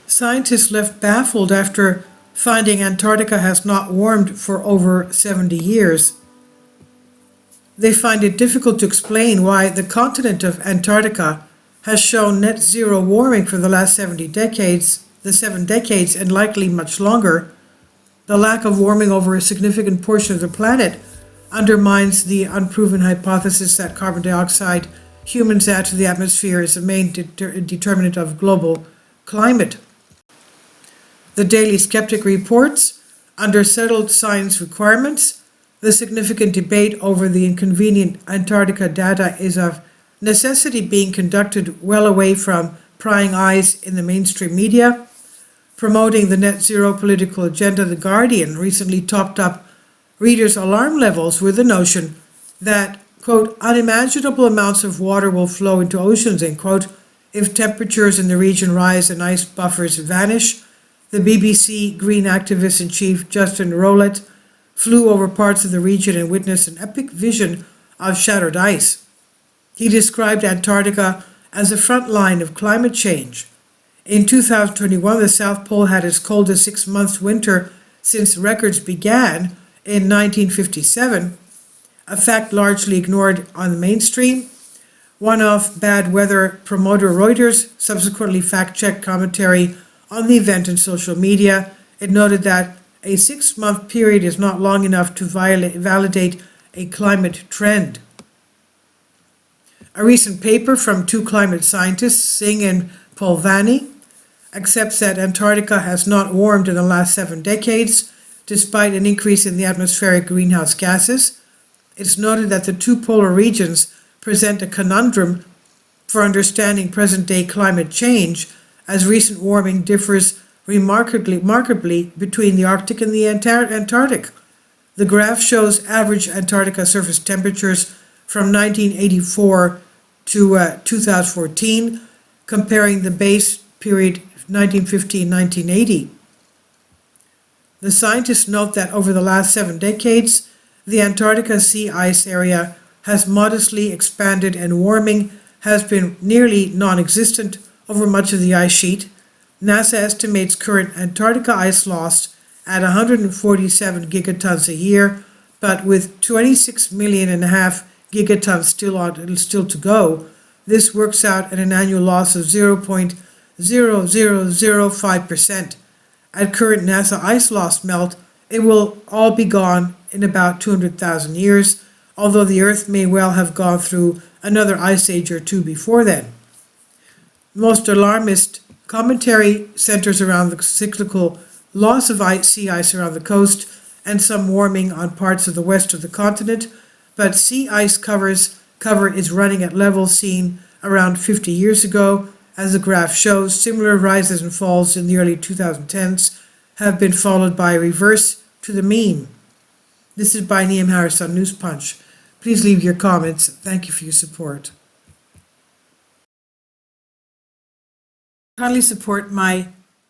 Scientists left baffled after finding Antarctica has not warmed for over 70 years. They find it difficult to explain why the continent of Antarctica has shown net zero warming for the last 7 decades, and likely much longer. The lack of warming over a significant portion of the planet undermines the unproven hypothesis that carbon dioxide humans add to the atmosphere is the main determinant of global climate. The Daily Skeptic reports, under settled science requirements, the significant debate over the inconvenient Antarctica data is of necessity being conducted well away from prying eyes in the mainstream media. Promoting the net zero political agenda, The Guardian recently topped up readers' alarm levels with the notion that, quote, unimaginable amounts of water will flow into oceans, end quote, if temperatures in the region rise and ice buffers vanish. The BBC green activist-in-chief Justin Rowlett flew over parts of the region and witnessed an epic vision of shattered ice. He described Antarctica as the front line of climate change. In 2021, the South Pole had its coldest 6-month winter since records began in 1957, a fact largely ignored on the mainstream. One-off bad weather promoter Reuters subsequently fact-checked commentary on the event in social media. It noted that a 6-month period is not long enough to validate a climate trend. A recent paper from 2 climate scientists, Singh and Polvani, accepts that Antarctica has not warmed in the last 7 decades, despite an increase in the atmospheric greenhouse gases. It's noted that the 2 polar regions present a conundrum for understanding present-day climate change, as recent warming differs remarkably between the Arctic and the Antarctic. The graph shows average Antarctica surface temperatures from 1984 to 2014, comparing the base period 1950-1980. The scientists note that over the last 7 decades, the Antarctica sea ice area has modestly expanded and warming has been nearly non-existent over much of the ice sheet. NASA estimates current Antarctica ice loss at 147 gigatons a year, but with 26.5 million gigatons still to go, this works out at an annual loss of 0.0005%. At current NASA ice loss melt, it will all be gone in about 200,000 years, although the Earth may well have gone through another ice age or 2 before then. Most alarmist commentary centers around the cyclical loss of sea ice around the coast and some warming on parts of the west of the continent, but sea ice cover is running at levels seen around 50 years ago. As the graph shows, similar rises and falls in the early 2010s have been followed by a reverse to the mean. This is by Neam Harris on News Punch. Please leave your comments. Thank you for your support. Kindly support my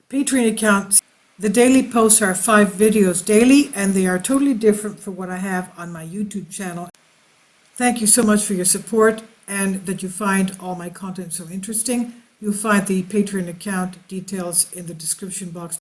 Patreon account. The daily posts are 5 videos daily, and they are totally different from what I have on my YouTube channel. Thank you so much for your support and that you find all my content so interesting. You'll find the Patreon account details in the description box.